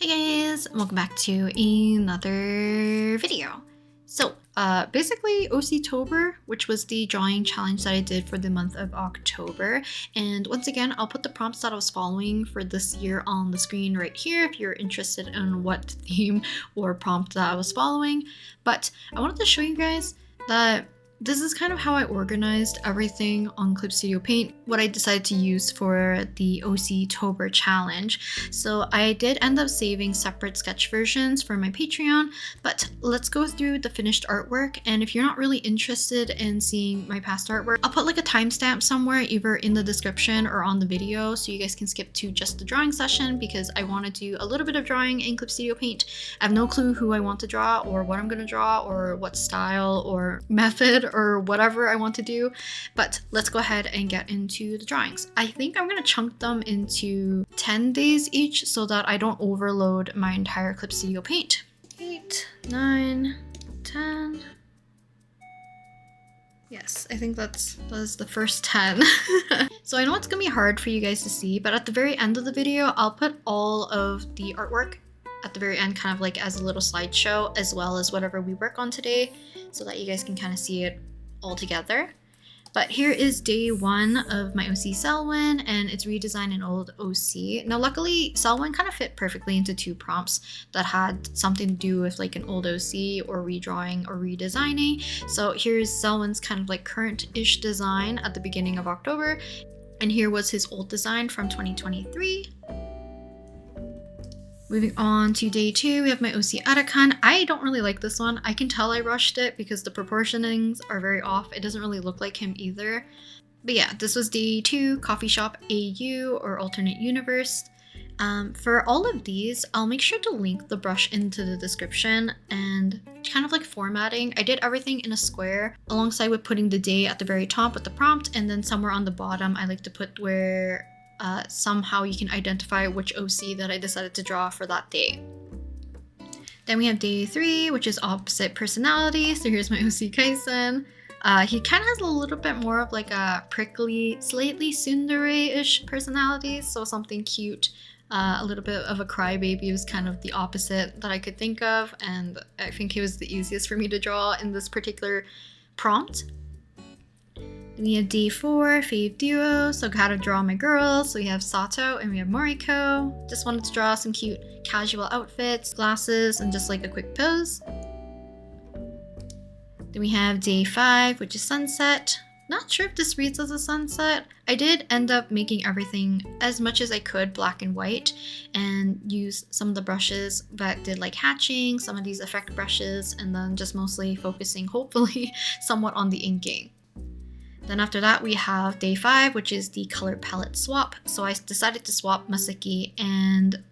Hey guys, welcome back to another video. So basically Oc-Tober, which was the drawing challenge that I did for the month of October. And once again, I'll put the prompts that I was following for this year on the screen right here if you're interested in what theme or prompt that I was following. But I wanted to show you guys that this is kind of how I organized everything on Clip Studio Paint, what I decided to use for the Oc-Tober challenge. So I did end up saving separate sketch versions for my Patreon, but let's go through the finished artwork. And if you're not really interested in seeing my past artwork, I'll put like a timestamp somewhere either in the description or on the video so you guys can skip to just the drawing session, because I want to do a little bit of drawing in Clip Studio Paint. I have no clue who I want to draw or what I'm going to draw or what style or method or whatever I want to do, but let's go ahead and get into the drawings. I think I'm going to chunk them into 10 days each so that I don't overload my entire Clip Studio Paint. 8, 9, 10. Yes, I think that's the first 10. So I know it's gonna be hard for you guys to see, but at the very end of the video, I'll put all of the artwork at the very end, kind of like as a little slideshow, as well as whatever we work on today, so that you guys can kind of see it all together. But here is day 1 of my OC Selwin, and it's redesigned an old OC. Now luckily Selwin kind of fit perfectly into 2 prompts that had something to do with like an old OC or redrawing or redesigning. So here's Selwin's kind of like current-ish design at the beginning of October, and here was his old design from 2023. Moving on to day 2, we have my OC Atacon. I don't really like this one. I can tell I rushed it because the proportionings are very off. It doesn't really look like him either. But yeah, this was day 2, Coffee Shop AU or Alternate Universe. For all of these, I'll make sure to link the brush into the description, and kind of like formatting, I did everything in a square alongside with putting the day at the very top with the prompt, and then somewhere on the bottom I like to put where somehow you can identify which OC that I decided to draw for that day. Then we have day 3, which is opposite personality. So here's my OC Kaisen. He kind of has a little bit more of like a prickly, slightly tsundere-ish personality, so something cute. A little bit of a crybaby was kind of the opposite that I could think of, and I think it was the easiest for me to draw in this particular prompt. Then we have day 4, Fave Duo, so gotta draw my girls. So we have Sato and we have Moriko. Just wanted to draw some cute casual outfits, glasses, and just like a quick pose. Then we have day 5, which is Sunset. Not sure if this reads as a sunset. I did end up making everything as much as I could black and white and use some of the brushes, but did like hatching, some of these effect brushes, and then just mostly focusing hopefully somewhat on the inking. Then after that we have day 5, which is the color palette swap. So I decided to swap Masaki and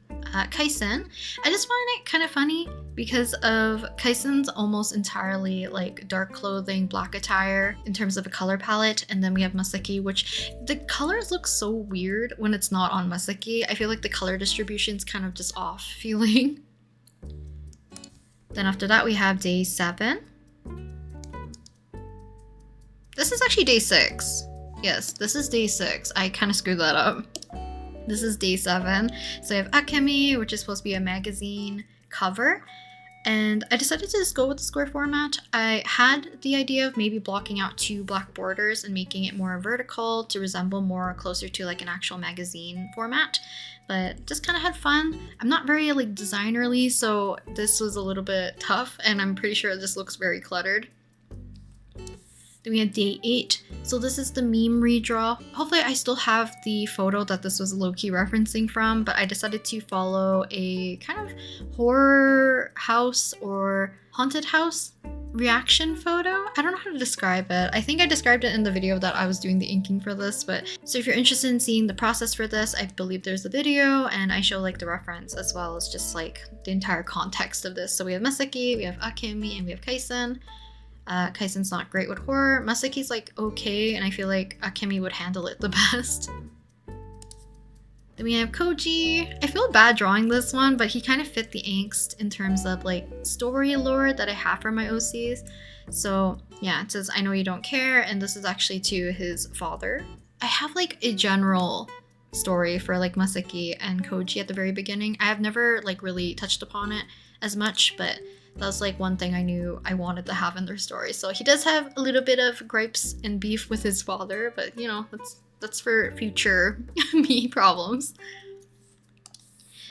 Kaisen. I just find it kind of funny because of Kaisen's almost entirely like dark clothing, black attire in terms of a color palette, and then we have Masaki, which the colors look so weird when it's not on Masaki. I feel like the color distribution's kind of just off feeling. Then after that we have day 7. This is actually day 6. Yes, this is day 6. I kind of screwed that up. This is day 7. So I have Akemi, which is supposed to be a magazine cover. And I decided to just go with the square format. I had the idea of maybe blocking out 2 black borders and making it more vertical to resemble more closer to like an actual magazine format. But just kind of had fun. I'm not very like designerly, so this was a little bit tough, and I'm pretty sure this looks very cluttered. Then we have day 8. So this is the meme redraw. Hopefully I still have the photo that this was low-key referencing from, but I decided to follow a kind of horror house or haunted house reaction photo. I don't know how to describe it. I think I described it in the video that I was doing the inking for this, but so if you're interested in seeing the process for this, I believe there's a video, and I show like the reference as well as just like the entire context of this. So we have Masaki, we have Akemi, and we have Kaisen. Kaisen's not great with horror. Masaki's like okay, and I feel like Akemi would handle it the best. Then we have Koji. I feel bad drawing this one, but he kind of fit the angst in terms of like story lore that I have for my OCs. So yeah, it says I know you don't care, and this is actually to his father. I have like a general story for like Masaki and Koji at the very beginning. I have never like really touched upon it as much, but that was like one thing I knew I wanted to have in their story. So he does have a little bit of gripes and beef with his father, but you know, that's for future me problems.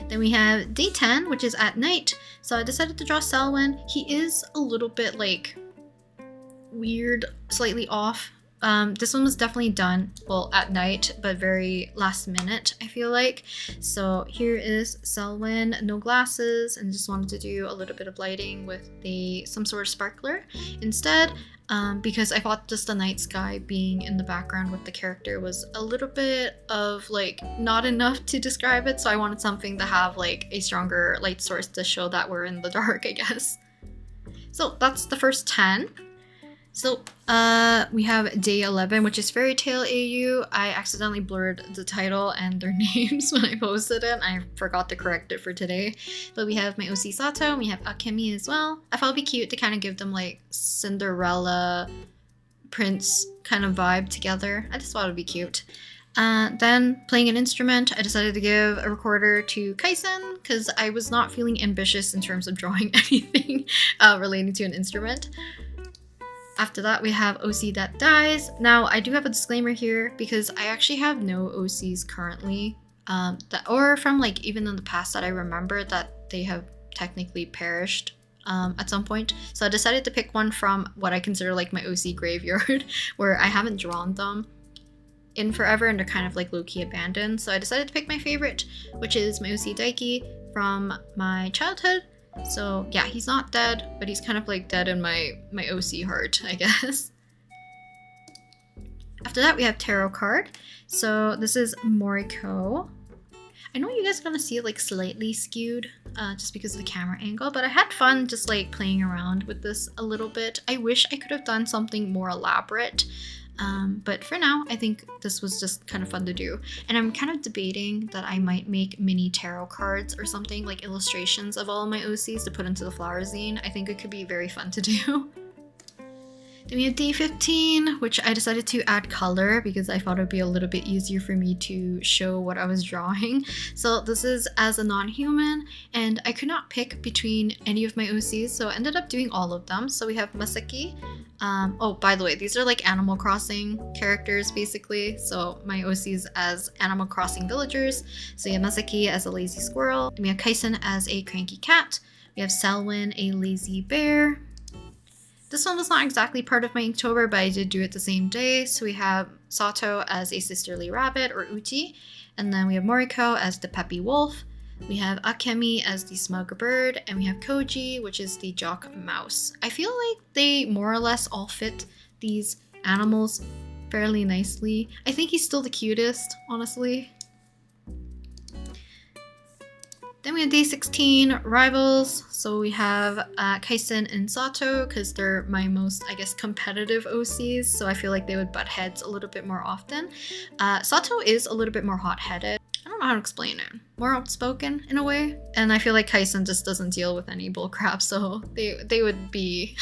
Then we have day 10, which is at night. So I decided to draw Selwyn. He is a little bit like weird, slightly off. This one was definitely done, well, at night, but very last minute, I feel like. So here is Selwyn, no glasses, and just wanted to do a little bit of lighting with some sort of sparkler instead, because I thought just the night sky being in the background with the character was a little bit of like not enough to describe it, so I wanted something to have like a stronger light source to show that we're in the dark, I guess. So that's the first 10. So we have day 11, which is Fairy Tale AU. I accidentally blurred the title and their names when I posted it. I forgot to correct it for today. But we have my OC Sato, and we have Akemi as well. I thought it'd be cute to kind of give them like Cinderella Prince kind of vibe together. I just thought it'd be cute. Then playing an instrument, I decided to give a recorder to Kaisen because I was not feeling ambitious in terms of drawing anything relating to an instrument. After that, we have OC that dies. Now, I do have a disclaimer here because I actually have no OCs currently, or from like even in the past that I remember that they have technically perished at some point. So I decided to pick one from what I consider like my OC graveyard, where I haven't drawn them in forever and they're kind of like low-key abandoned. So I decided to pick my favorite, which is my OC Daiki from my childhood. So yeah, he's not dead, but he's kind of like dead in my OC heart, I guess. After that, we have tarot card. So this is Moriko. I know you guys are gonna see it like slightly skewed just because of the camera angle, but I had fun just like playing around with this a little bit. I wish I could have done something more elaborate. But for now, I think this was just kind of fun to do. And I'm kind of debating that I might make mini tarot cards or something, like illustrations of all of my OCs to put into the flower zine. I think it could be very fun to do. Then we have day 15, which I decided to add color because I thought it would be a little bit easier for me to show what I was drawing. So this is as a non-human, and I could not pick between any of my OCs, so I ended up doing all of them. So we have Masaki. Oh, by the way, these are like Animal Crossing characters, basically. So my OCs as Animal Crossing villagers. So we have Masaki as a lazy squirrel. Then we have Kaisen as a cranky cat. We have Selwyn, a lazy bear. This one was not exactly part of my Oc-Tober, but I did do it the same day. So we have Sato as a sisterly rabbit, or Uchi. And then we have Moriko as the peppy wolf. We have Akemi as the smug bird. And we have Koji, which is the jock mouse. I feel like they more or less all fit these animals fairly nicely. I think he's still the cutest, honestly. Then we have day 16, rivals. So we have Kaisen and Sato, because they're my most, I guess, competitive OCs. So I feel like they would butt heads a little bit more often. Sato is a little bit more hot-headed. I don't know how to explain it. More outspoken in a way. And I feel like Kaisen just doesn't deal with any bullcrap, so they would be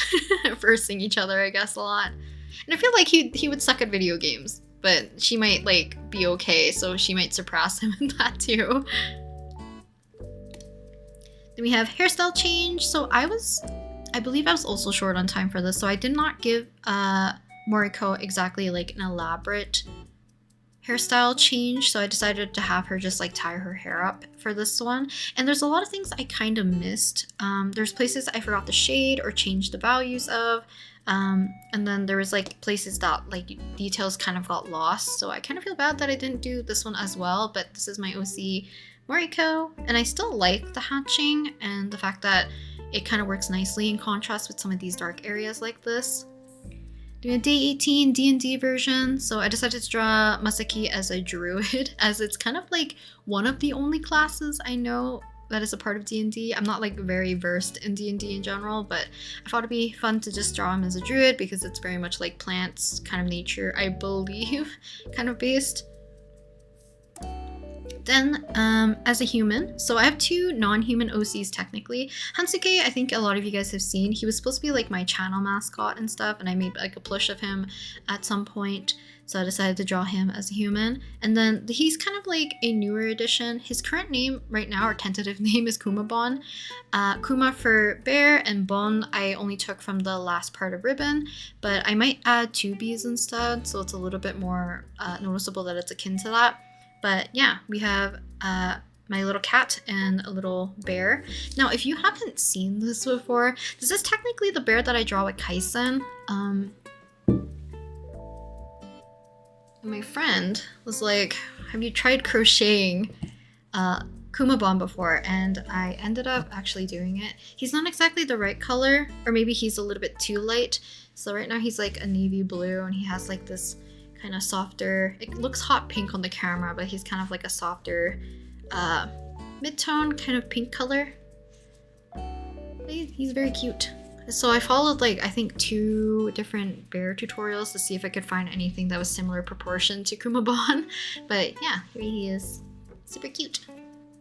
versing each other, I guess, a lot. And I feel like he would suck at video games, but she might like be okay, so she might surpass him in that too. Then we have hairstyle change. So I believe I was also short on time for this, so I did not give Moriko exactly like an elaborate hairstyle change, so I decided to have her just like tie her hair up for this one. And there's a lot of things I kind of missed. There's places I forgot to shade or change the values of, and then there was like places that like details kind of got lost, so I kind of feel bad that I didn't do this one as well. But this is my OC Moriko, and I still like the hatching and the fact that it kind of works nicely in contrast with some of these dark areas like this. Doing a day 18 D&D version, so I decided to draw Masaki as a druid, as it's kind of like one of the only classes I know that is a part of D&D. I'm not like very versed in D&D in general, but I thought it'd be fun to just draw him as a druid because it's very much like plants, kind of nature, I believe, kind of based. Then, as a human, so I have two non-human OCs technically. Hansuke, I think a lot of you guys have seen. He was supposed to be like my channel mascot and stuff, and I made like a plush of him at some point. So I decided to draw him as a human. And then he's kind of like a newer addition. His current name right now, or tentative name, is Kumabon. Kuma for bear, and Bon I only took from the last part of ribbon, but I might add 2 B's instead, so it's a little bit more noticeable that it's akin to that. But yeah, we have my little cat and a little bear. Now, if you haven't seen this before, this is technically the bear that I draw with Kaisen. My friend was like, have you tried crocheting Kumabon before? And I ended up actually doing it. He's not exactly the right color, or maybe he's a little bit too light. So right now he's like a navy blue, and he has like this kind of softer, it looks hot pink on the camera, but he's kind of like a softer mid-tone kind of pink color. He's very cute. So I followed like, I think 2 different bear tutorials to see if I could find anything that was similar proportion to Kumabon. But yeah, here he is. Super cute.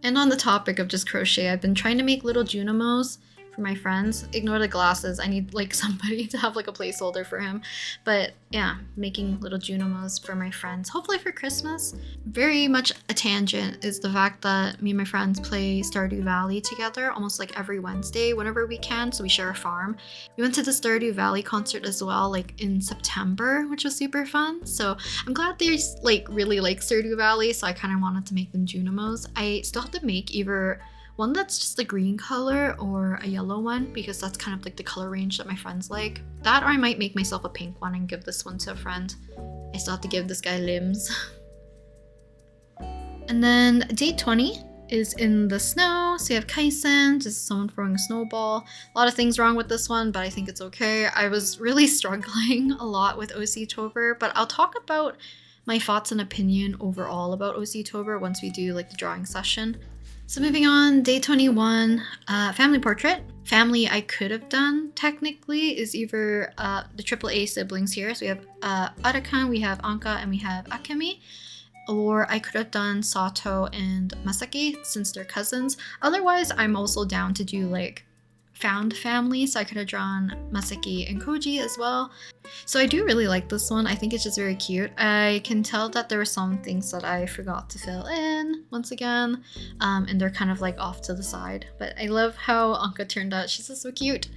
And on the topic of just crochet, I've been trying to make little Junimos for my friends. Ignore the glasses. I need like somebody to have like a placeholder for him. But yeah, making little Junimos for my friends, hopefully for Christmas. Very much a tangent is the fact that me and my friends play Stardew Valley together almost like every Wednesday whenever we can, so we share a farm. We went to the Stardew Valley concert as well, like in September, which was super fun. So I'm glad they like really like Stardew Valley, so I kind of wanted to make them Junimos. I still have to make either one that's just a green color or a yellow one, because that's kind of like the color range that my friends like. That, or I might make myself a pink one and give this one to a friend. I still have to give this guy limbs. And then day 20 is in the snow. So you have Kaisen, just someone throwing a snowball. A lot of things wrong with this one, but I think it's okay. I was really struggling a lot with Oc-Tober, but I'll talk about my thoughts and opinion overall about Oc-Tober once we do like the drawing session. So moving on, day 21, family portrait. Family I could have done technically is either the AAA siblings here. So we have Arakan, we have Anka, and we have Akemi. Or I could have done Sato and Masaki since they're cousins. Otherwise, I'm also down to do like found family, so I could have drawn Masaki and Koji as well. So I do really like this one. I think it's just very cute. I can tell that there were some things that I forgot to fill in once again, and they're kind of like off to the side. But I love how Anka turned out. She's just so cute.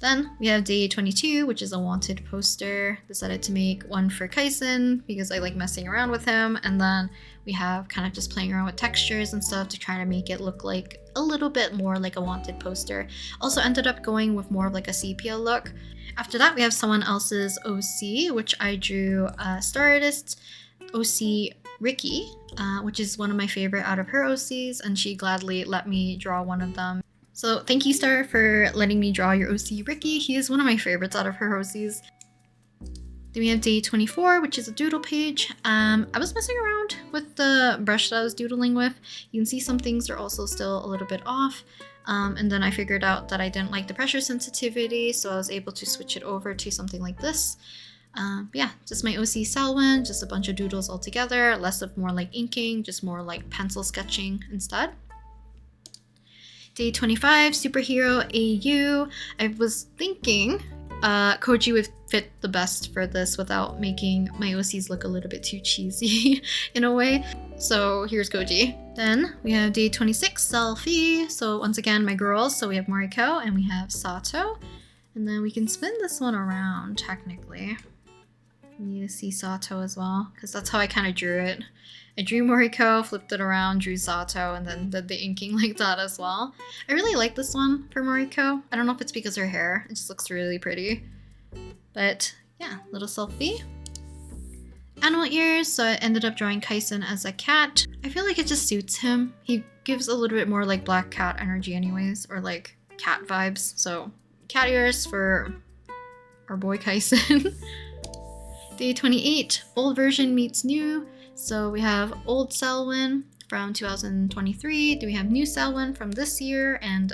Then we have day 22, which is a wanted poster. Decided to make one for Kaisen because I like messing around with him. And then we have kind of just playing around with textures and stuff to try to make it look like a little bit more like a wanted poster. Also ended up going with more of like a sepia look. After that, we have someone else's OC, which I drew Star Artist OC Ricky, which is one of my favorite out of her OCs, and she gladly let me draw one of them. So thank you, Star, for letting me draw your OC Ricky. He is one of my favorites out of her OCs. Then we have day 24, which is a doodle page. I was messing around with the brush that I was doodling with. You can see some things are also still a little bit off. And then I figured out that I didn't like the pressure sensitivity, so I was able to switch it over to something like this. Yeah, just my OC Selwin, just a bunch of doodles all together, less of more like inking, just more like pencil sketching instead. Day 25, Superhero AU. I was thinking Koji would fit the best for this without making my OCs look a little bit too cheesy in a way. So here's Koji. Then we have day 26, Selfie. So once again, my girls. So we have Moriko and we have Sato. And then we can spin this one around technically. We need to see Sato as well, because that's how I kind of drew it. I drew Moriko, flipped it around, drew Sato, and then did the inking like that as well. I really like this one for Moriko. I don't know if it's because her hair, it just looks really pretty. But yeah, little selfie. Animal ears, so I ended up drawing Kaisen as a cat. I feel like it just suits him. He gives a little bit more like black cat energy anyways, or like cat vibes. So cat ears for our boy Kaisen. Day 28, old version meets new. So we have old Selwin from 2023. Do we have new Selwin from this year? And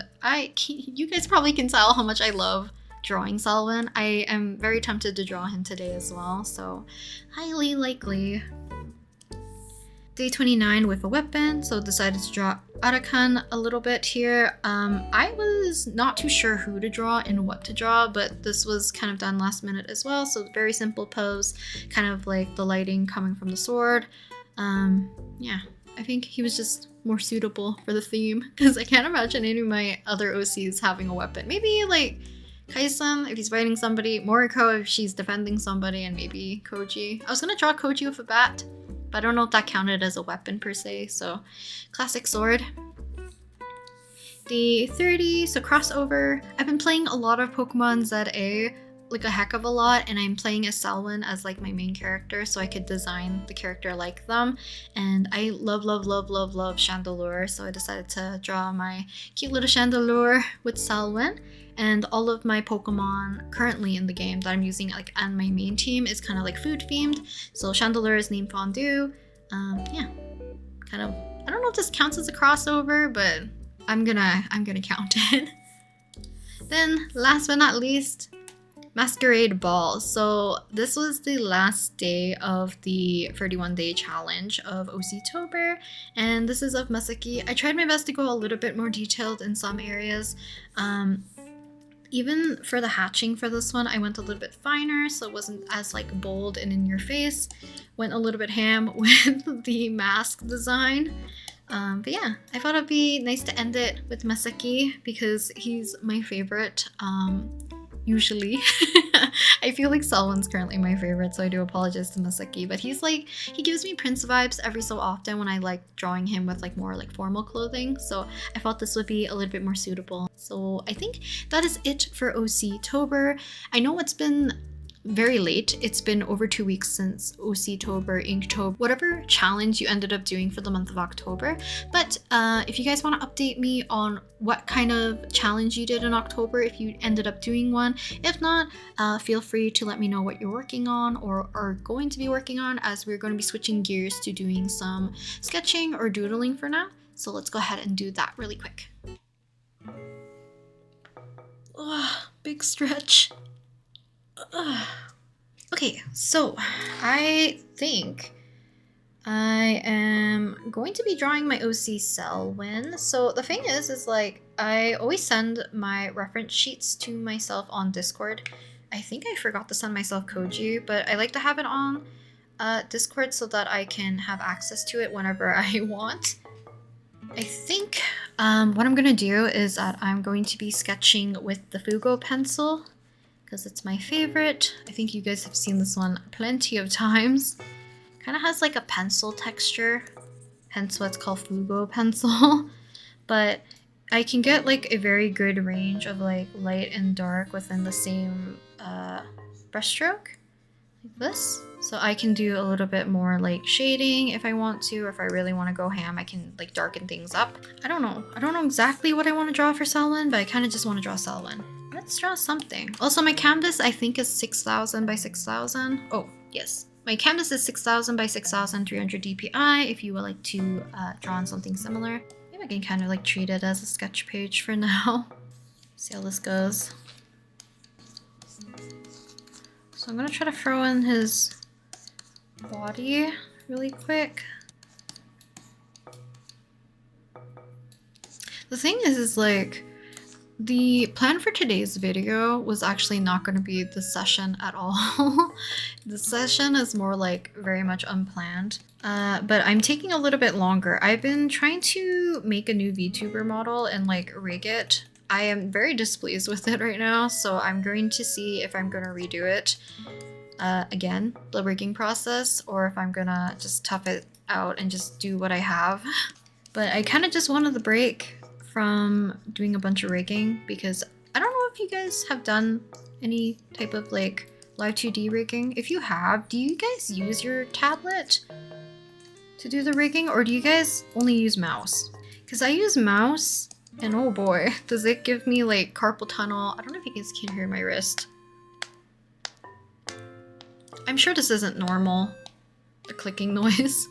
you guys probably can tell how much I love drawing Selwin. I am very tempted to draw him today as well, so highly likely. Day 29 with a weapon, so decided to draw Arakan a little bit here. I was not too sure who to draw and what to draw, but this was kind of done last minute as well, so very simple pose, kind of like the lighting coming from the sword. Yeah, I think he was just more suitable for the theme, because I can't imagine any of my other OCs having a weapon. Maybe like Kaisen if he's fighting somebody, Moriko if she's defending somebody, and maybe Koji. I was gonna draw Koji with a bat, but I don't know if that counted as a weapon per se, so classic sword. Day 30, so crossover. I've been playing a lot of Pokemon ZA, like a heck of a lot, and I'm playing as Selwin as like my main character, so I could design the character like them. And I love Chandelure, so I decided to draw my cute little Chandelure with Selwin. And all of my Pokemon currently in the game that I'm using like on my main team is kind of like food themed. So Chandelure is named Fondue. Yeah, kind of. I don't know if this counts as a crossover, but I'm gonna count it. Then last but not least, Masquerade Ball. So this was the last day of the 31-day challenge of Oc-Tober, and this is of Masaki. I tried my best to go a little bit more detailed in some areas. Even for the hatching for this one, I went a little bit finer, so it wasn't as like bold and in your face. Went a little bit ham with the mask design. But yeah, I thought it'd be nice to end it with Masaki because he's my favorite. Usually. I feel like Selwyn's currently my favorite, so I do apologize to Masaki, but he's like, he gives me Prince vibes every so often when I like drawing him with like more like formal clothing, so I thought this would be a little bit more suitable. So I think that is it for Oc-Tober. I know it's been very late. It's been over 2 weeks since Oc-Tober, Inktober, whatever challenge you ended up doing for the month of October. But if you guys want to update me on what kind of challenge you did in October, if you ended up doing one. If not, feel free to let me know what you're working on or are going to be working on, as we're going to be switching gears to doing some sketching or doodling for now. So let's go ahead and do that really quick. Big stretch. Okay, so I think I am going to be drawing my OC Selwin. So the thing is like I always send my reference sheets to myself on Discord. I think I forgot to send myself Koji, but I like to have it on Discord so that I can have access to it whenever I want. I think what I'm gonna do is that I'm going to be sketching with the Fugo pencil, because it's my favorite. I think you guys have seen this one plenty of times. Kind of has like a pencil texture, hence what's called Fugo pencil. But I can get like a very good range of like light and dark within the same brushstroke, like this. So I can do a little bit more like shading if I want to, or if I really want to go ham, I can like darken things up. I don't know exactly what I want to draw for Selwin, but I kind of just want to draw Selwin. Let's draw something. Also, my canvas I think is 6,000 by 6,000. Oh, yes. My canvas is 6,000 by 6,300 DPI if you would like to draw on something similar. Maybe I can kind of like treat it as a sketch page for now. See how this goes. So I'm gonna try to throw in his body really quick. The thing is like, the plan for today's video was actually not going to be the session at all. The session is more like very much unplanned, but I'm taking a little bit longer. I've been trying to make a new VTuber model and like rig it. I am very displeased with it right now, so I'm going to see if I'm going to redo it again, the rigging process, or if I'm gonna just tough it out and just do what I have. But I kind of just wanted the break from doing a bunch of rigging, because I don't know if you guys have done any type of like live 2D rigging. If you have, do you guys use your tablet to do the rigging, or do you guys only use mouse? Because I use mouse, and oh boy, does it give me like carpal tunnel. I don't know if you guys can hear my wrist. I'm sure this isn't normal, the clicking noise,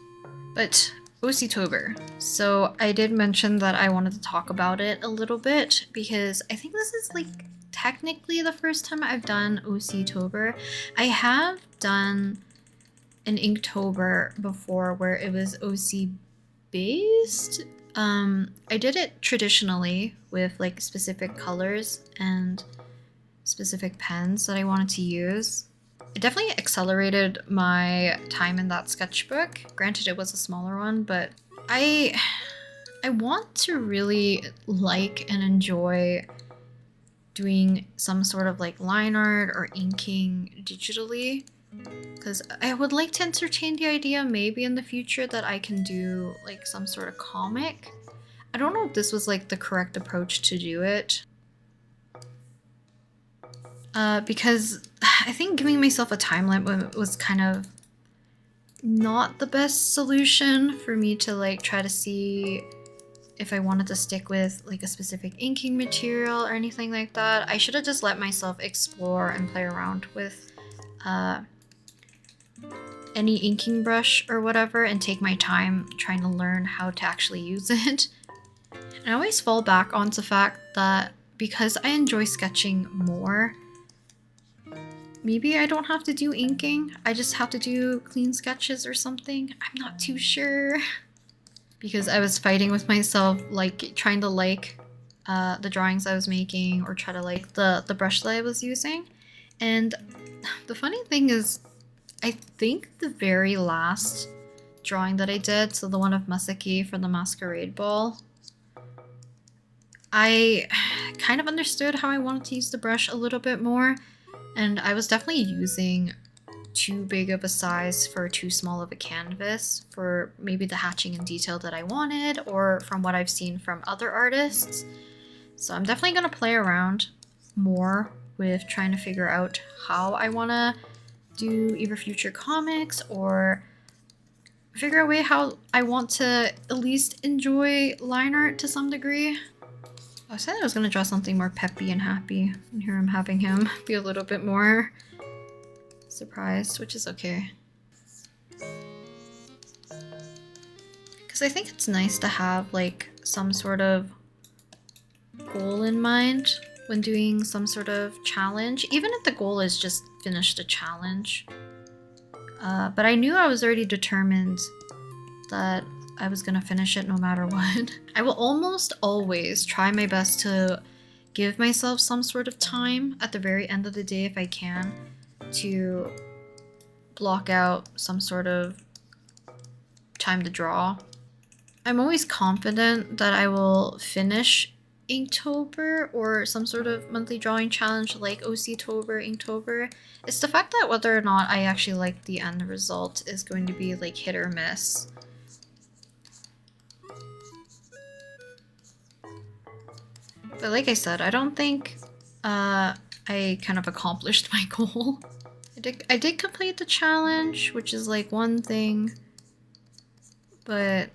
but Oc-Tober. So I did mention that I wanted to talk about it a little bit, because I think this is like technically the first time I've done Oc-Tober. I have done an Inktober before where it was OC based. I did it traditionally with like specific colors and specific pens that I wanted to use. It definitely accelerated my time in that sketchbook. Granted, it was a smaller one, but I want to really like and enjoy doing some sort of like line art or inking digitally, because I would like to entertain the idea maybe in the future that I can do like some sort of comic. I don't know if this was like the correct approach to do it. Because I think giving myself a time limit was kind of not the best solution for me to like try to see if I wanted to stick with like a specific inking material or anything like that. I should have just let myself explore and play around with any inking brush or whatever and take my time trying to learn how to actually use it. And I always fall back onto the fact that because I enjoy sketching more, maybe I don't have to do inking. I just have to do clean sketches or something. I'm not too sure. Because I was fighting with myself, like trying to like the drawings I was making or try to like the brush that I was using. And the funny thing is, I think the very last drawing that I did, so the one of Masaki for the Masquerade Ball, I kind of understood how I wanted to use the brush a little bit more. And I was definitely using too big of a size for too small of a canvas for maybe the hatching and detail that I wanted, or from what I've seen from other artists. So I'm definitely going to play around more with trying to figure out how I want to do either future comics or figure out a way how I want to at least enjoy line art to some degree. I said I was going to draw something more peppy and happy, and here I'm having him be a little bit more surprised, which is okay. Because I think it's nice to have like some sort of goal in mind when doing some sort of challenge, even if the goal is just finish the challenge. But I knew I was already determined that I was gonna finish it no matter what. I will almost always try my best to give myself some sort of time at the very end of the day if I can to block out some sort of time to draw. I'm always confident that I will finish Inktober or some sort of monthly drawing challenge like OC-Tober, Inktober. It's the fact that whether or not I actually like the end result is going to be like hit or miss. But like I said, I don't think I kind of accomplished my goal. I did complete the challenge, which is like one thing, but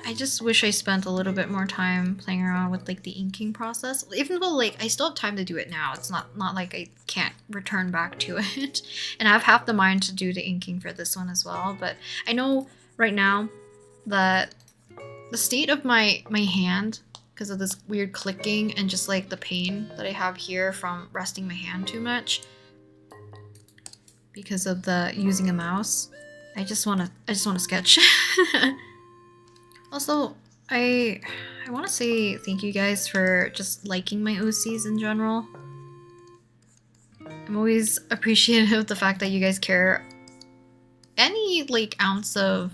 I just wish I spent a little bit more time playing around with like the inking process. Even though like I still have time to do it now, it's not like I can't return back to it. And I have half the mind to do the inking for this one as well, but I know right now that the state of my hand, because of this weird clicking and just like the pain that I have here from resting my hand too much because of the using a mouse, I just want to sketch. Also, I want to say thank you guys for just liking my OCs in general. I'm always appreciative of the fact that you guys care any like ounce of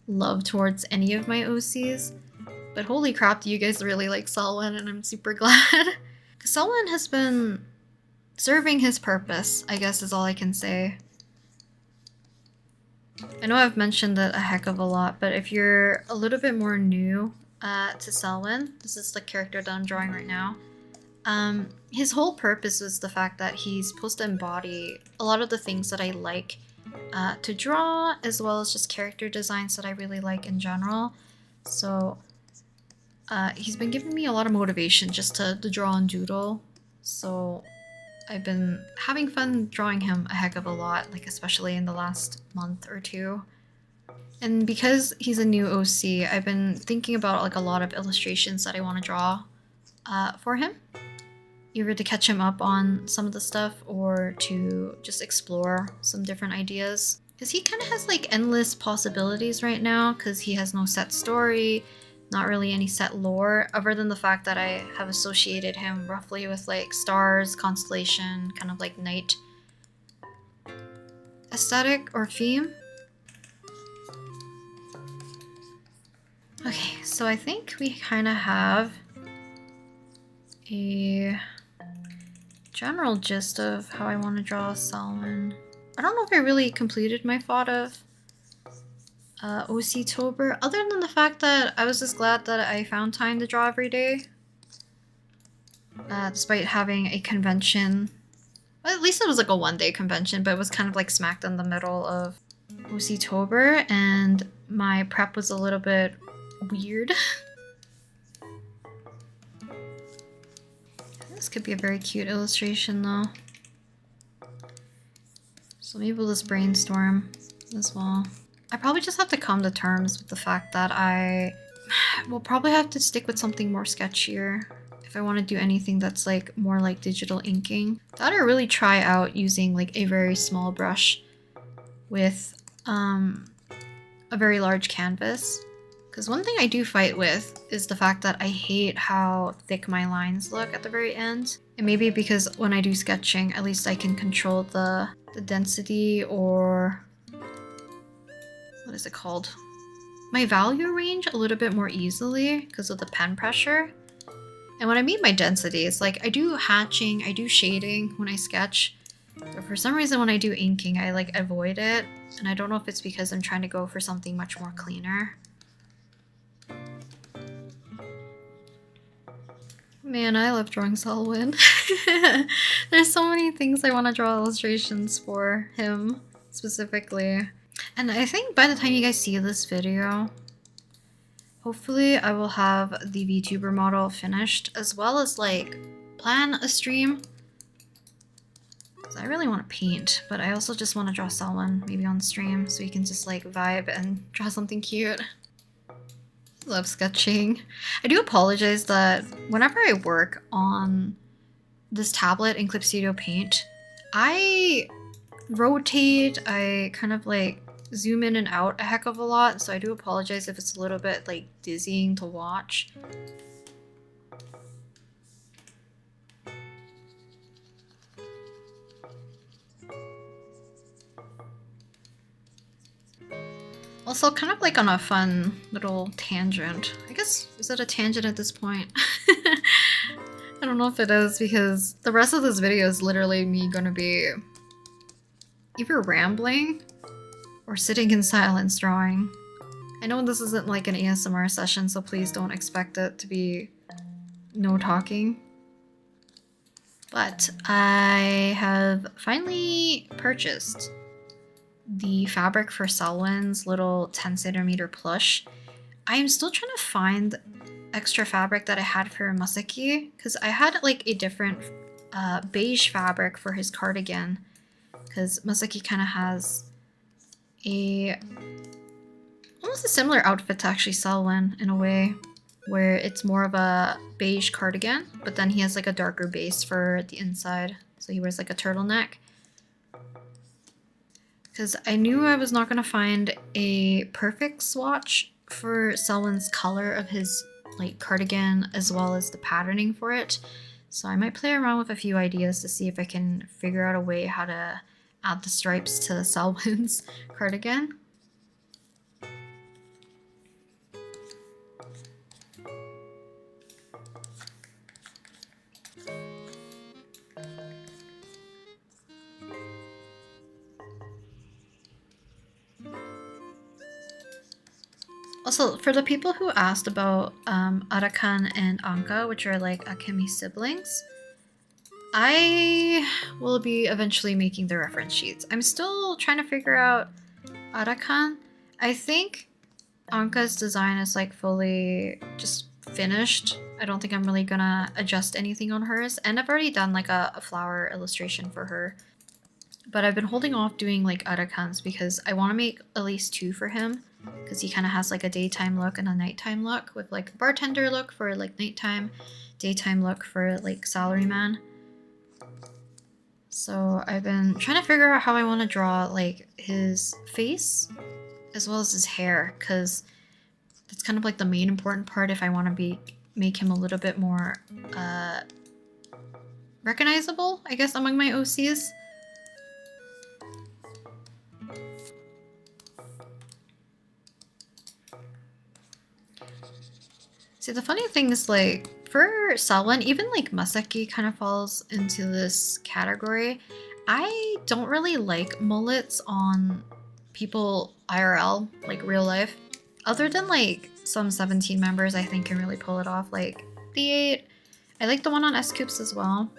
love towards any of my OCs. But holy crap, do you guys really like Selwin, and I'm super glad. Because Selwin has been serving his purpose, I guess is all I can say. I know I've mentioned it a heck of a lot, but if you're a little bit more new to Selwin, this is the character that I'm drawing right now. His whole purpose is the fact that he's supposed to embody a lot of the things that I like to draw, as well as just character designs that I really like in general. So he's been giving me a lot of motivation just to draw and doodle. So I've been having fun drawing him a heck of a lot, like especially in the last month or two. And because he's a new OC, I've been thinking about like a lot of illustrations that I want to draw for him. either to catch him up on some of the stuff or to just explore some different ideas. Because he kind of has like endless possibilities right now because he has no set story, not really any set lore, other than the fact that I have associated him roughly with like stars, constellation, kind of like night aesthetic or theme. Okay, so I think we kind of have a general gist of how I want to draw Selwin. I don't know if I really completed my thought of Oc-Tober, other than the fact that I was just glad that I found time to draw every day. Despite having a convention. Well, at least it was like a one-day convention, but it was kind of like smacked in the middle of Oc-Tober, and my prep was a little bit weird. This could be a very cute illustration though. So maybe we'll just brainstorm as well. I probably just have to come to terms with the fact that I will probably have to stick with something more sketchier if I want to do anything that's like more like digital inking. That or really try out using like a very small brush with a very large canvas. Because one thing I do fight with is the fact that I hate how thick my lines look at the very end. And maybe because when I do sketching, at least I can control the density, or what is it called? My value range a little bit more easily because of the pen pressure. And when I mean by density, it's like I do hatching, I do shading when I sketch. But for some reason when I do inking, I like avoid it. And I don't know if it's because I'm trying to go for something much more cleaner. Man, I love drawing Selwyn. There's so many things I want to draw illustrations for him specifically. And I think by the time you guys see this video, hopefully I will have the VTuber model finished, as well as like plan a stream. Because I really want to paint, but I also just want to draw Selwyn maybe on stream so you can just like vibe and draw something cute. Love sketching. I do apologize that whenever I work on this tablet in Clip Studio Paint, I rotate, I kind of like zoom in and out a heck of a lot, so I do apologize if it's a little bit like dizzying to watch. Also, kind of like on a fun little tangent. I guess, is it a tangent at this point? I don't know if it is, because the rest of this video is literally me gonna be either rambling or sitting in silence drawing. I know this isn't like an ASMR session, so please don't expect it to be no talking. But I have finally purchased the fabric for Selwyn's little 10cm plush. I am still trying to find extra fabric that I had for Masaki, because I had like a different beige fabric for his cardigan, because Masaki kind of has almost a similar outfit to actually Selwyn in a way, where it's more of a beige cardigan, but then he has like a darker base for the inside, so he wears like a turtleneck. Because I knew I was not going to find a perfect swatch for Selwyn's color of his like cardigan, as well as the patterning for it. So I might play around with a few ideas to see if I can figure out a way how to add the stripes to Selwyn's cardigan. Also, for the people who asked about Arakan and Anka, which are like Akemi siblings, I will be eventually making the reference sheets. I'm still trying to figure out Arakan. I think Anka's design is like fully just finished. I don't think I'm really gonna adjust anything on hers. And I've already done like a flower illustration for her. But I've been holding off doing like Arakan's because I want to make at least 2 for him. Because he kind of has like a daytime look and a nighttime look, with like a bartender look for like nighttime, daytime look for like salaryman. So I've been trying to figure out how I want to draw like his face as well as his hair, because that's kind of like the main important part if I want to make him a little bit more recognizable, I guess, among my OCs. See, the funny thing is, like, for Selwyn, even like Masaki kind of falls into this category. I don't really like mullets on people IRL, like real life. Other than like some 17 members, I think can really pull it off, like the 8. I like the one on S-Coops as well.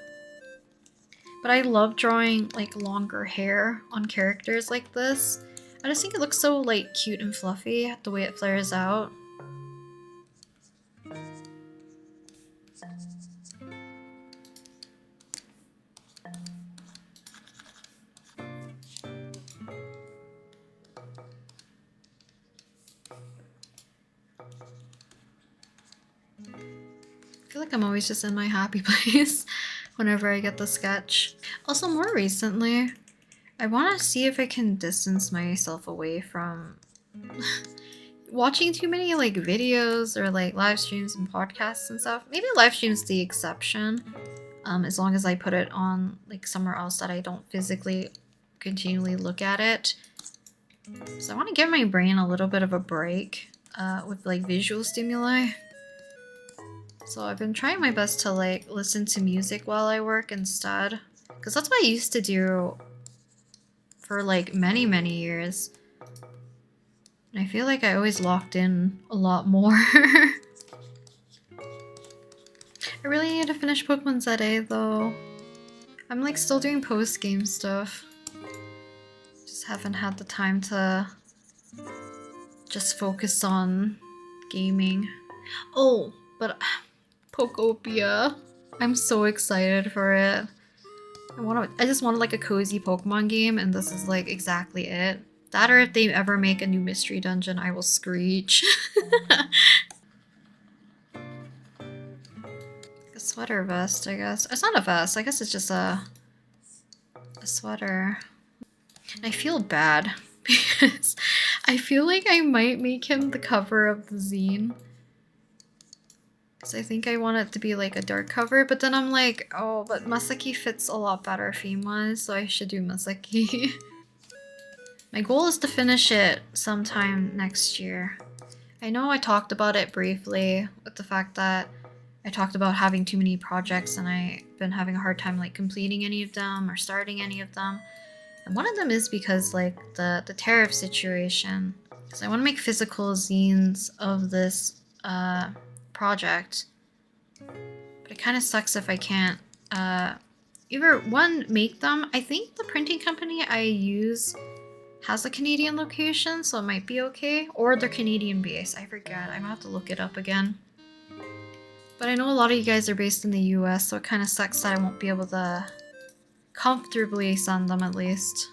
But I love drawing like longer hair on characters like this. I just think it looks so like cute and fluffy the way it flares out. I feel like I'm always just in my happy place whenever I get the sketch. Also, more recently, I want to see if I can distance myself away from watching too many like videos or like live streams and podcasts and stuff. Maybe live streams the exception, as long as I put it on like somewhere else that I don't physically continually look at it. So I want to give my brain a little bit of a break with like visual stimuli. So I've been trying my best to like listen to music while I work instead, because that's what I used to do for like many years. And I feel like I always locked in a lot more. I really need to finish Pokemon ZA though. I'm like still doing post-game stuff. Just haven't had the time to just focus on gaming. Oh, but Pokopia. I'm so excited for it. I just wanted like a cozy Pokemon game, and this is like exactly it. That, or if they ever make a new mystery dungeon, I will screech. A sweater vest, I guess. It's not a vest, I guess it's just a sweater. And I feel bad because I feel like I might make him the cover of the zine. Because I think I want it to be like a dark cover, but then I'm like, oh, but Masaki fits a lot better theme-wise, so I should do Masaki. My goal is to finish it sometime next year. I know I talked about it briefly with the fact that I talked about having too many projects and I've been having a hard time like completing any of them or starting any of them. And one of them is because like the tariff situation. Because I want to make physical zines of this project. But it kind of sucks if I can't either one, make them. I think the printing company I use has a Canadian location, so it might be okay. Or they're Canadian based. I forget. I'm gonna have to look it up again. But I know a lot of you guys are based in the US, so it kind of sucks that I won't be able to comfortably send them at least.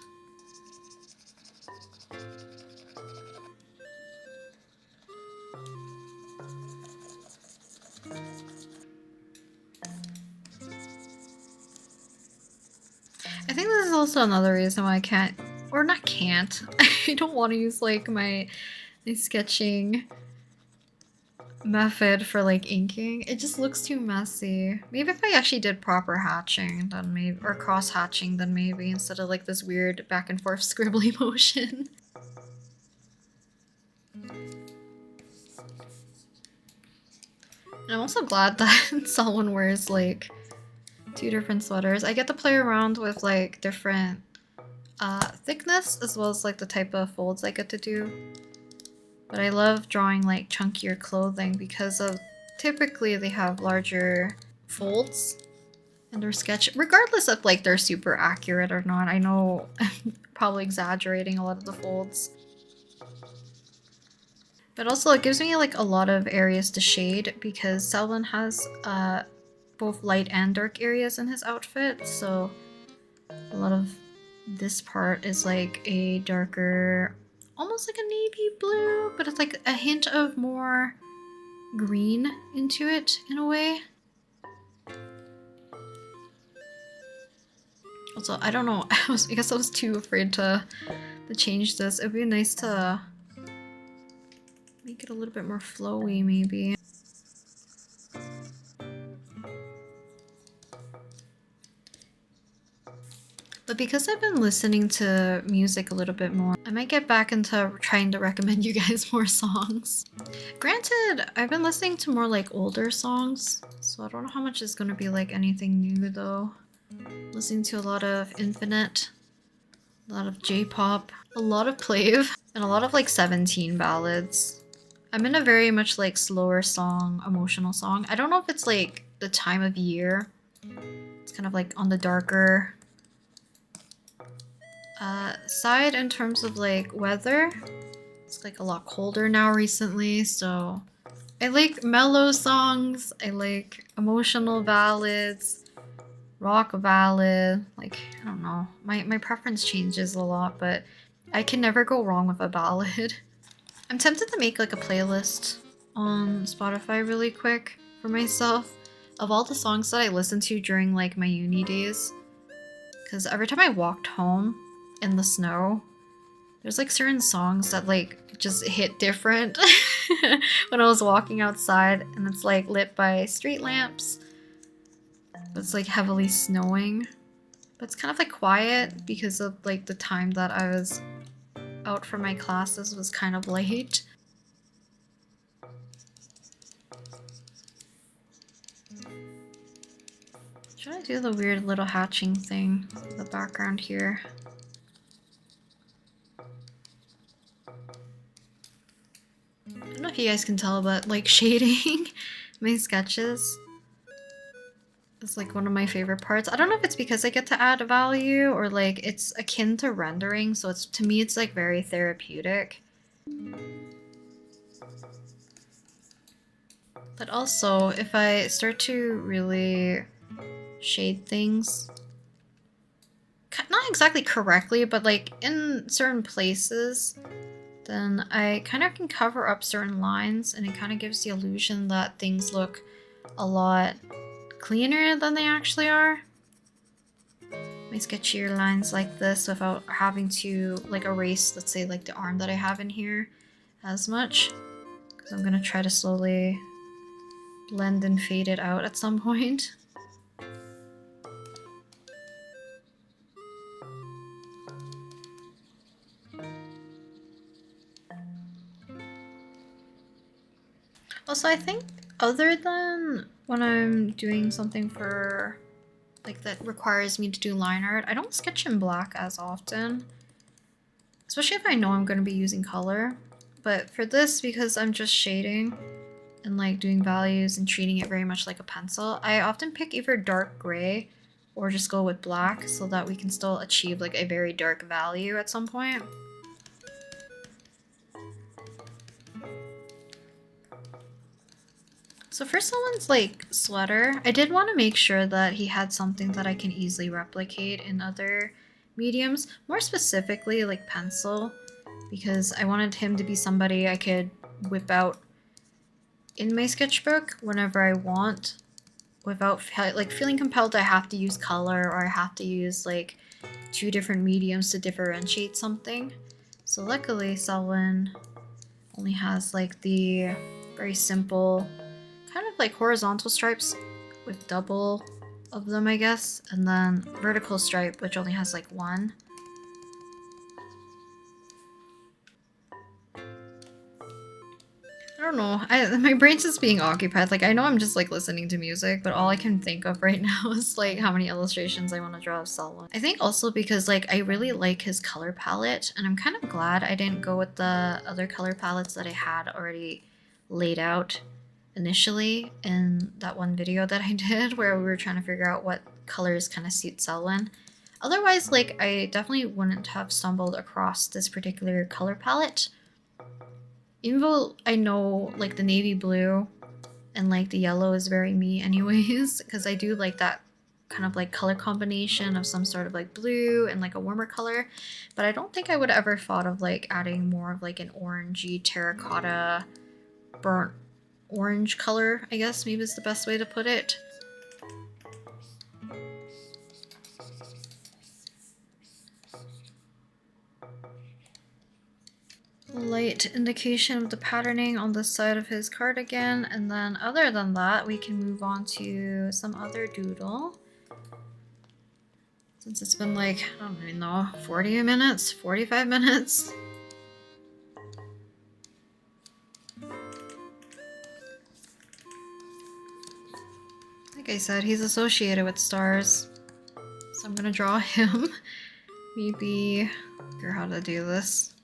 I think this is also another reason why I can't, or not can't, I don't want to use like my sketching method for like inking. It just looks too messy. Maybe if I actually did proper hatching, then maybe, or cross hatching, then maybe, instead of like this weird back and forth scribbly motion. And I'm also glad that someone wears like 2 different sweaters. I get to play around with like different thickness as well as like the type of folds I get to do. But I love drawing like chunkier clothing because of typically they have larger folds in their sketch, regardless of like they're super accurate or not. I know I'm probably exaggerating a lot of the folds. But also it gives me like a lot of areas to shade because Selwyn has both light and dark areas in his outfit, so a lot of this part is like a darker, almost like a navy blue, but it's like a hint of more green into it in a way. Also, I don't know. I guess I was too afraid to change this. It would be nice to make it a little bit more flowy, maybe. But because I've been listening to music a little bit more, I might get back into trying to recommend you guys more songs. Granted, I've been listening to more like older songs, so I don't know how much is gonna be like anything new though. Listening to a lot of Infinite, a lot of J-pop, a lot of Plave, and a lot of like 17 ballads. I'm in a very much like slower song, emotional song. I don't know if it's like the time of year. It's kind of like on the darker side in terms of like weather. It's like a lot colder now recently, so I like mellow songs, I like emotional ballads, rock ballad, like, I don't know. My preference changes a lot, but I can never go wrong with a ballad. I'm tempted to make like a playlist on Spotify really quick for myself of all the songs that I listened to during like my uni days. Because every time I walked home in the snow, there's like certain songs that like just hit different when I was walking outside, and it's like lit by street lamps. It's like heavily snowing, but it's kind of like quiet because of like the time that I was out for my classes was kind of late. Should I do the weird little hatching thing in the background here? I don't know if you guys can tell, but like shading my sketches is like one of my favorite parts. I don't know if it's because I get to add value or like it's akin to rendering, so it's, to me, it's like very therapeutic. But also, if I start to really shade things, not exactly correctly, but like in certain places, then I kind of can cover up certain lines, and it kind of gives the illusion that things look a lot cleaner than they actually are. My sketchier lines like this without having to like erase, let's say, like the arm that I have in here as much, because I'm gonna try to slowly blend and fade it out at some point. Also, I think other than when I'm doing something for like that requires me to do line art, I don't sketch in black as often, especially if I know I'm going to be using color. But for this, because I'm just shading and like doing values and treating it very much like a pencil, I often pick either dark gray or just go with black so that we can still achieve like a very dark value at some point. So for someone's like sweater, I did want to make sure that he had something that I can easily replicate in other mediums, more specifically like pencil, because I wanted him to be somebody I could whip out in my sketchbook whenever I want without like feeling compelled I have to use color or I have to use like two different mediums to differentiate something. So luckily Selwin only has like the very simple kind of like horizontal stripes with double of them, I guess, and then vertical stripe, which only has like one. I don't know. My brain's just being occupied. Like, I know I'm just like listening to music, but all I can think of right now is like how many illustrations I want to draw of Selwyn. I think also because like I really like his color palette, and I'm kind of glad I didn't go with the other color palettes that I had already laid out initially in that one video that I did where we were trying to figure out what colors kind of suit Selwyn. Otherwise, like, I definitely wouldn't have stumbled across this particular color palette. Even though I know, like, the navy blue and, like, the yellow is very me anyways, because I do like that kind of, like, color combination of some sort of, like, blue and, like, a warmer color. But I don't think I would ever thought of, like, adding more of, like, an orangey terracotta burnt orange color, I guess maybe is the best way to put it. light indication of the patterning on the side of his cardigan, and then other than that we can move on to some other doodle. Since it's been like, I don't even know, 40 minutes, 45 minutes. Like I said, he's associated with stars, so I'm gonna draw him. Maybe figure how to do this.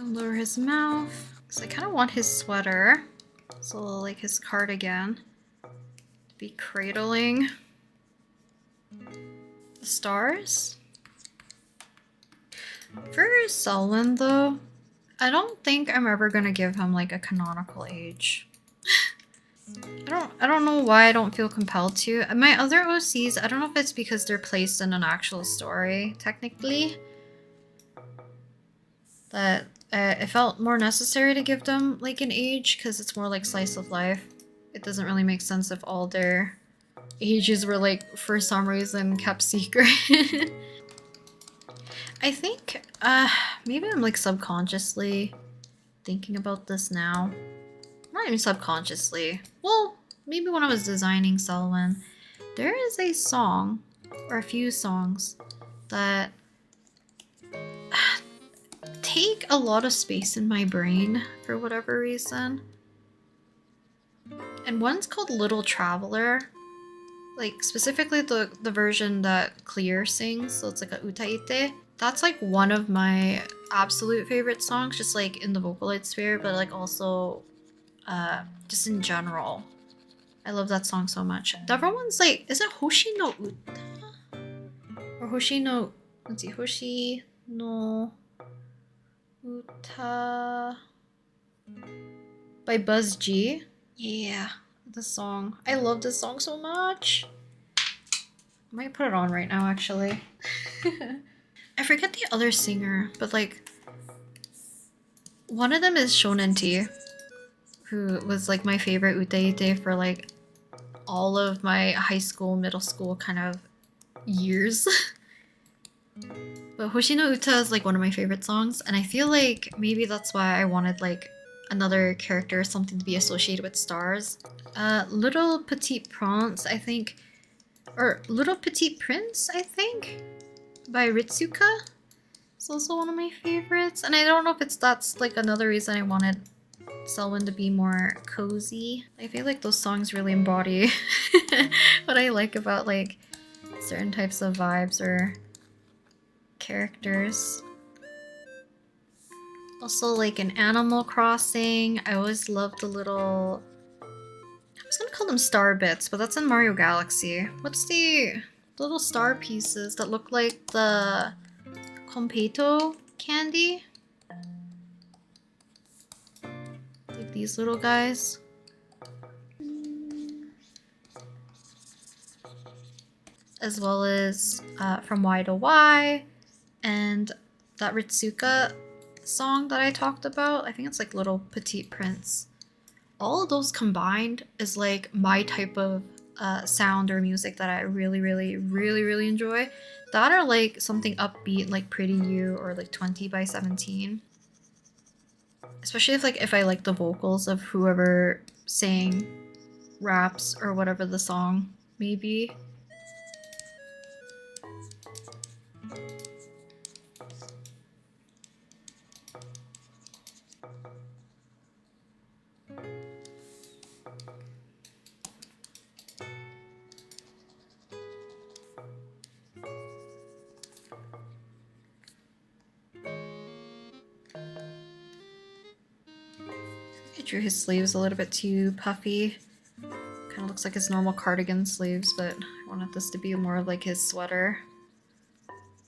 Lower his mouth, because I kind of want his sweater, so like his cardigan, to be cradling the stars. For Selwyn though, I don't think I'm ever gonna give him like a canonical age. I don't know why I don't feel compelled to. My other OCs, I don't know if it's because they're placed in an actual story, technically, that it felt more necessary to give them like an age because it's more like slice of life. It doesn't really make sense if all their ages were like for some reason kept secret. I think maybe I'm like subconsciously thinking about this now. Not even subconsciously. Well, maybe when I was designing Selwyn, there is a song or a few songs that take a lot of space in my brain for whatever reason. And one's called Little Traveler. Like specifically the version that Clear sings, so it's like a utaite. That's like one of my absolute favorite songs, just like in the Vocaloid sphere, but like also just in general. I love that song so much. The other one's like, is it Hoshi no Uta? Or Hoshi no, let's see, Hoshi no Uta by Buzz G. Yeah, the song. I love this song so much. I might put it on right now, actually. I forget the other singer, but like one of them is Shonen T, who was like my favorite utaite for like all of my high school, middle school kind of years. But Hoshi no Uta is like one of my favorite songs, and I feel like maybe that's why I wanted like another character, something to be associated with stars. Little Petite Prince, I think, or Little Petite Prince, I think, by Ritsuka. It's also one of my favorites, and I don't know if that's like another reason I wanted Selwyn to be more cozy. I feel like those songs really embody what I like about like certain types of vibes or characters. Also like in Animal Crossing, I always loved the little, I was gonna call them star bits, but that's in Mario Galaxy. What's the little star pieces that look like the Competo candy? Like these little guys. As well as From Y to Y, and that Ritsuka song that I talked about. I think it's like Little Petite Prince. All of those combined is like my type of sound or music that I really enjoy. That are like something upbeat like Pretty You or like 20 by 17. Especially if I like the vocals of whoever sang, raps, or whatever the song may be. I drew his sleeves a little bit too puffy. Kind of looks like his normal cardigan sleeves, but I wanted this to be more of like his sweater.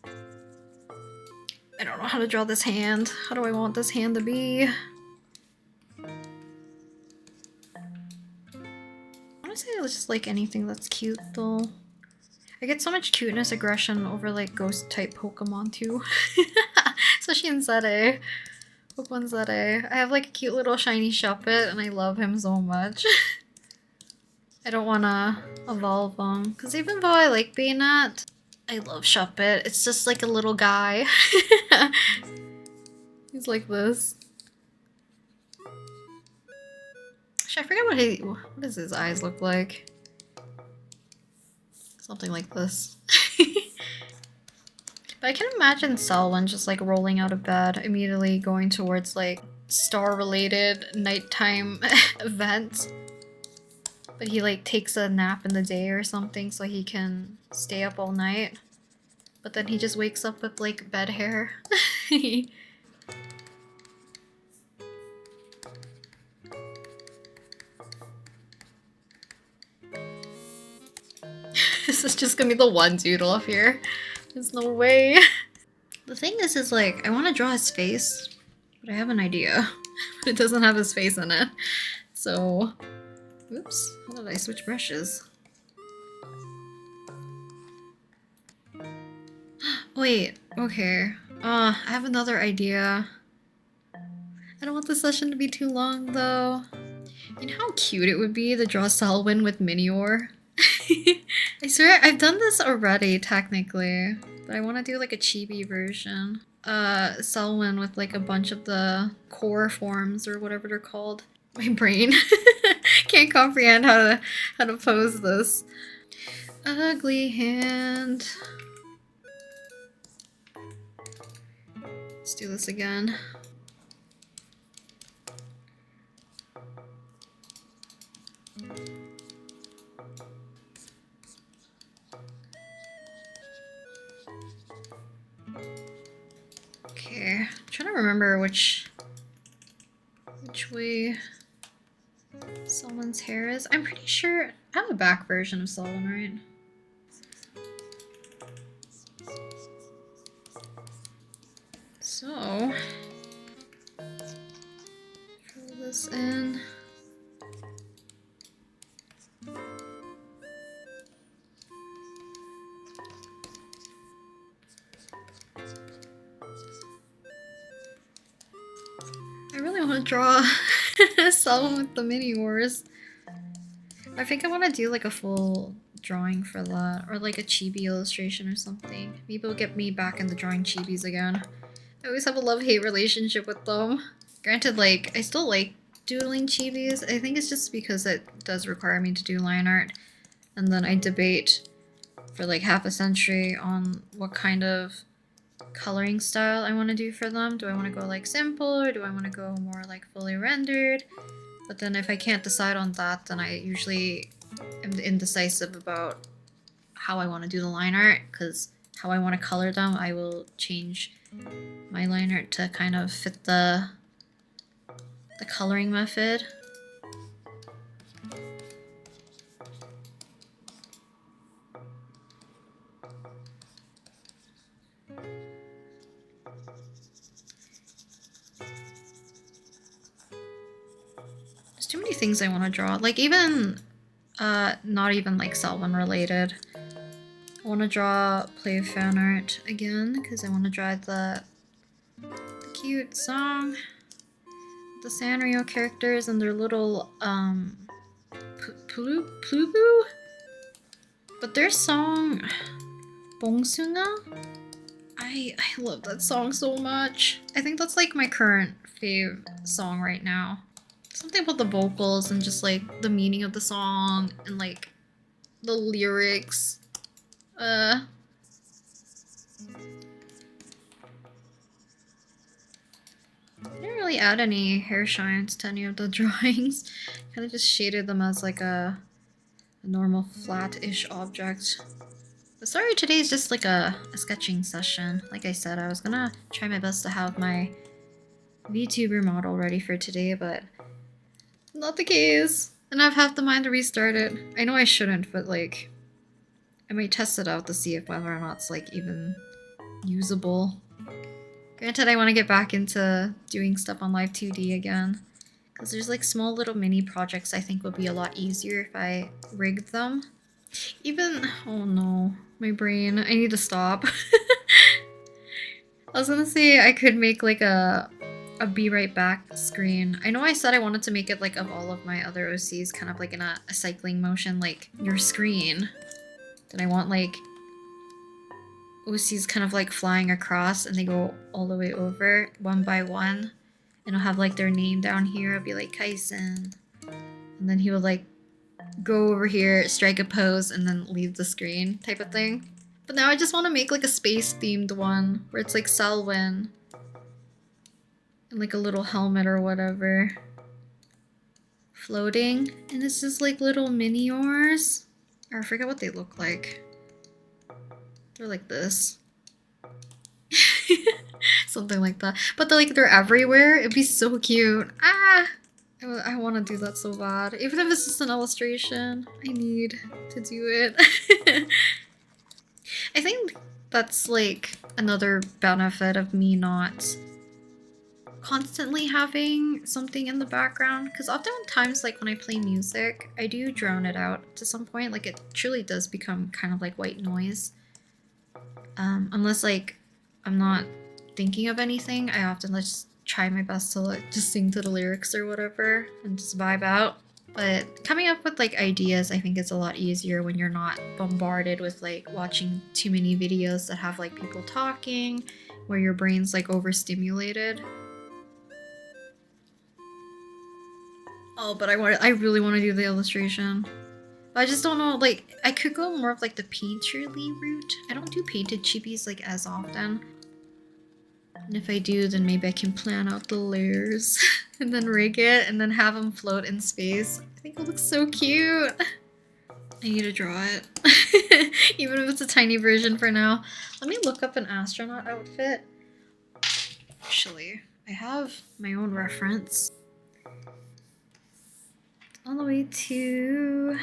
I don't know how to draw this hand. How do I want this hand to be? I want to say it's just like anything that's cute though. I get so much cuteness aggression over like ghost type Pokemon too. Especially in Zete. Pokemon Zete. I have like a cute little shiny Shuppet and I love him so much. I don't want to evolve him because even though I like Bayonet, I love Shuppet. It's just like a little guy. He's like this. Actually, I forget what does his eyes look like? Something like this. But I can imagine Selwyn just like rolling out of bed, immediately going towards like star-related nighttime events. But he like takes a nap in the day or something so he can stay up all night. But then he just wakes up with like bed hair. This is just gonna be the one doodle up here. There's no way. The thing is like, I want to draw his face, but I have an idea. But it doesn't have his face in it. So, oops, how did I switch brushes? Wait, okay. I have another idea. I don't want the session to be too long though. You know how cute it would be to draw Selwyn with Minior? I swear I've done this already technically, but I want to do like a chibi version. Selwyn with like a bunch of the core forms or whatever they're called. My brain can't comprehend how to pose this. Ugly hand. Let's do this again. Okay, I'm trying to remember which way Selwyn's hair is. I'm pretty sure I have a back version of Selwyn, right? So, fill this in. I really want to draw Selwyn with the mini wars. I think I want to do like a full drawing for that, or like a chibi illustration or something. Maybe it'll get me back into drawing chibis again. I always have a love-hate relationship with them. Granted, like, I still like doodling chibis. I think it's just because it does require me to do line art. And then I debate for like half a century on what kind of coloring style I want to do for them. Do I want to go like simple, or do I want to go more like fully rendered? But then if I can't decide on that, then I usually am indecisive about how I want to do the line art, because how I want to color them, I will change my line art to kind of fit the coloring method. There's too many things I want to draw. Like even, not even like Selwyn related. I want to draw play fan art again, because I want to draw the cute song. The Sanrio characters and their little, Plubu? But their song, Bongsunga? I love that song so much. I think that's like my current fave song right now. Something about the vocals and just like the meaning of the song and like the lyrics. I didn't really add any hair shines to any of the drawings. Kind of just shaded them as like a normal flat-ish object. But sorry, today's just like a sketching session. Like I said, I was gonna try my best to have my VTuber model ready for today, but not the case. And I've half the mind to restart it. I know I shouldn't, but like, I might test it out to see if whether or not it's like even usable. Granted, I want to get back into doing stuff on Live 2D again, because there's like small little mini projects I think would be a lot easier if I rigged them. Even, oh no, my brain, I need to stop. I was gonna say I could make like a be right back screen. I know I said I wanted to make it like of all of my other OCs, kind of like in a cycling motion, like your screen. Then I want like OC's kind of like flying across and they go all the way over one by one. And I'll have like their name down here. I'll be like Kaisen. And then he will like go over here, strike a pose, and then leave the screen type of thing. But now I just want to make like a space themed one where it's like Selwin. And like a little helmet or whatever. Floating. And it's just like little mini-ors. Or I forget what they look like. They're like this. Something like that. But they're everywhere. It'd be so cute. Ah! I want to do that so bad. Even if it's just an illustration, I need to do it. I think that's like another benefit of me not constantly having something in the background, because oftentimes like when I play music, I do drown it out to some point. Like it truly does become kind of like white noise. Unless like I'm not thinking of anything, I often just try my best to like just sing to the lyrics or whatever and just vibe out. But coming up with like ideas, I think it's a lot easier when you're not bombarded with like watching too many videos that have like people talking, where your brain's like overstimulated. Oh, but I really want to do the illustration. I just don't know, like, I could go more of like the painterly route. I don't do painted chippies like as often. And if I do, then maybe I can plan out the layers and then rig it and then have them float in space. I think it looks so cute. I need to draw it. Even if it's a tiny version for now. Let me look up an astronaut outfit. Actually, I have my own reference. All the way to...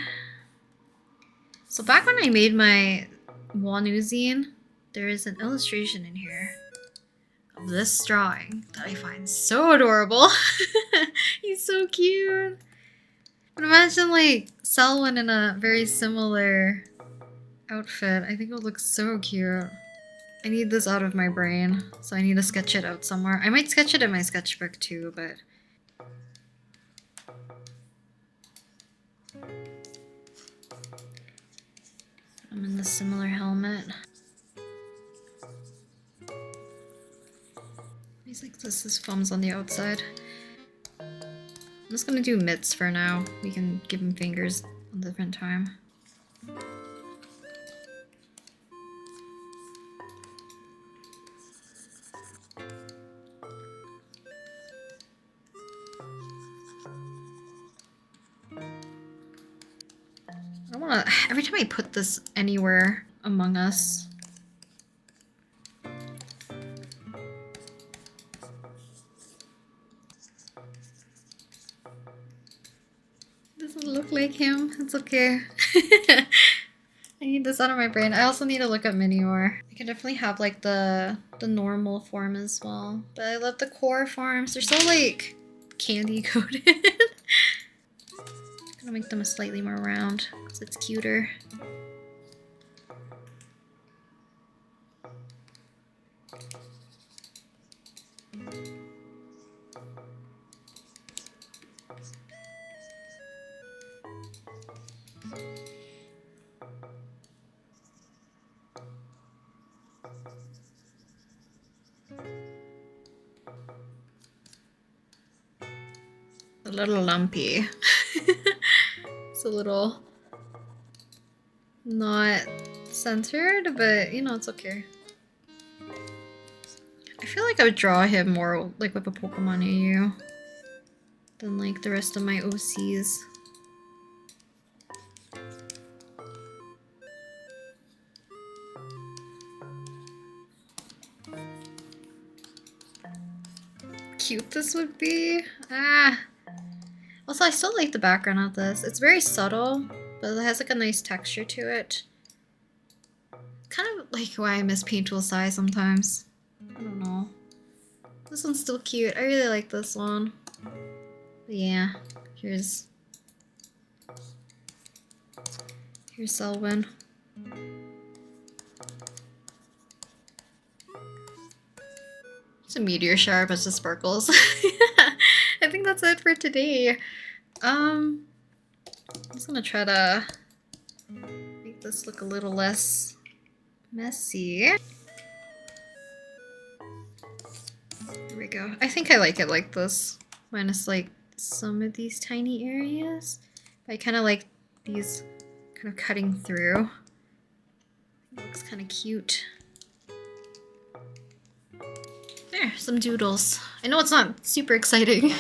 So back when I made my Wanu zine, there is an illustration in here of this drawing that I find so adorable. He's so cute. But imagine like Selwyn in a very similar outfit. I think it would look so cute. I need this out of my brain, so I need to sketch it out somewhere. I might sketch it in my sketchbook too, but... I'm in the similar helmet. He's like this, his thumb's on the outside. I'm just gonna do mitts for now. We can give him fingers a different time. I don't wanna... Every time I put this anywhere among us... Doesn't look like him. It's okay. I need this out of my brain. I also need to look up Minior. I can definitely have like the normal form as well. But I love the core forms. They're so like candy coated. I'm gonna make them a slightly more round because it's cuter. A little lumpy. It's a little not centered, but you know, it's okay. I feel like I would draw him more like with a Pokemon AU than like the rest of my OCs. Cute this would be. Ah. Also, I still like the background of this. It's very subtle, but it has like a nice texture to it. Kind of like why I miss paint tool size sometimes. I don't know. This one's still cute. I really like this one. But yeah, here's Selwyn. It's a meteor shower, but just sparkles. I think that's it for today. I'm just gonna try to make this look a little less messy. There we go. I think I like it like this, minus like some of these tiny areas. I kind of like these kind of cutting through. It looks kind of cute. There, some doodles. I know it's not super exciting.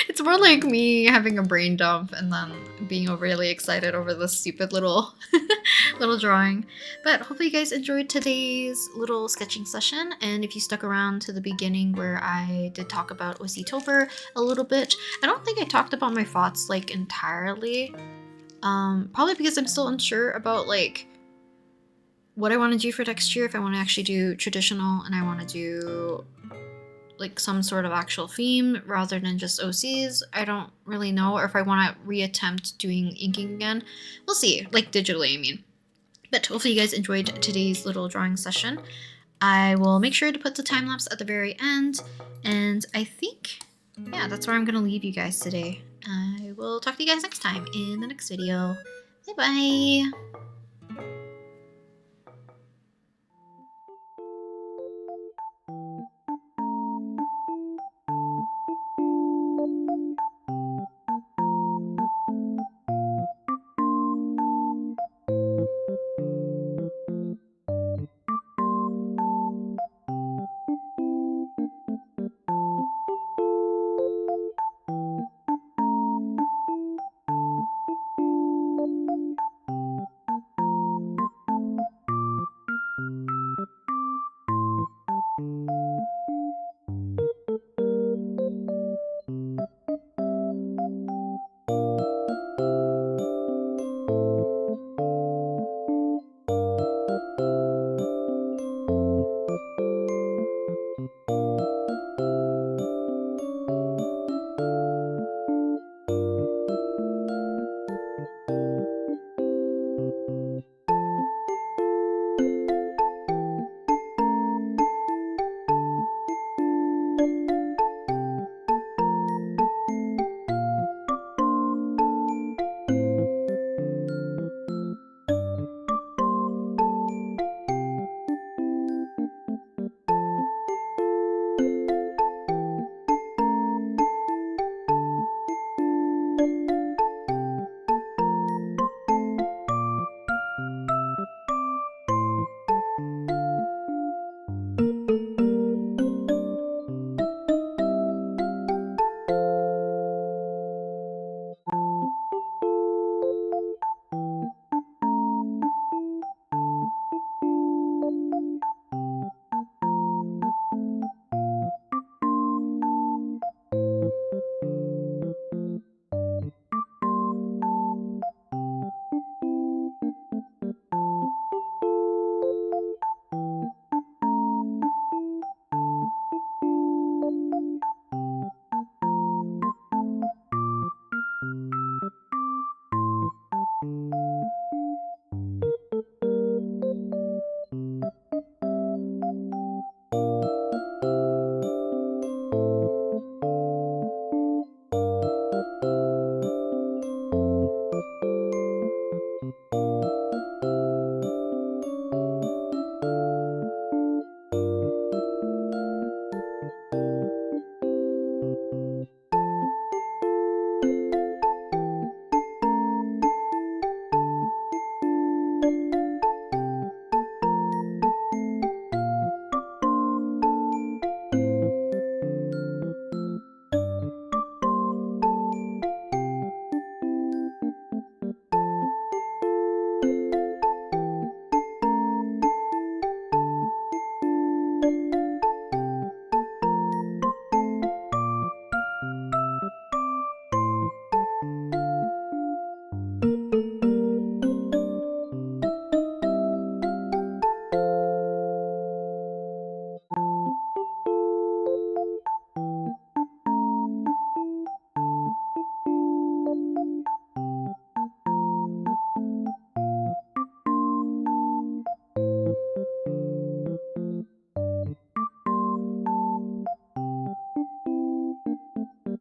It's more like me having a brain dump and then being overly excited over this stupid little little drawing. But hopefully you guys enjoyed today's little sketching session, and if you stuck around to the beginning where I did talk about Oc-Tober a little bit, I don't think I talked about my thoughts like entirely. Probably because I'm still unsure about like what I want to do for next year, if I want to actually do traditional and I want to do like some sort of actual theme rather than just OCs. I don't really know, or if I want to reattempt doing inking again. We'll see, like digitally, I mean. But hopefully you guys enjoyed today's little drawing session. I will make sure to put the time lapse at the very end, and I think, yeah, that's where I'm going to leave you guys today. I will talk to you guys next time in the next video. Bye bye!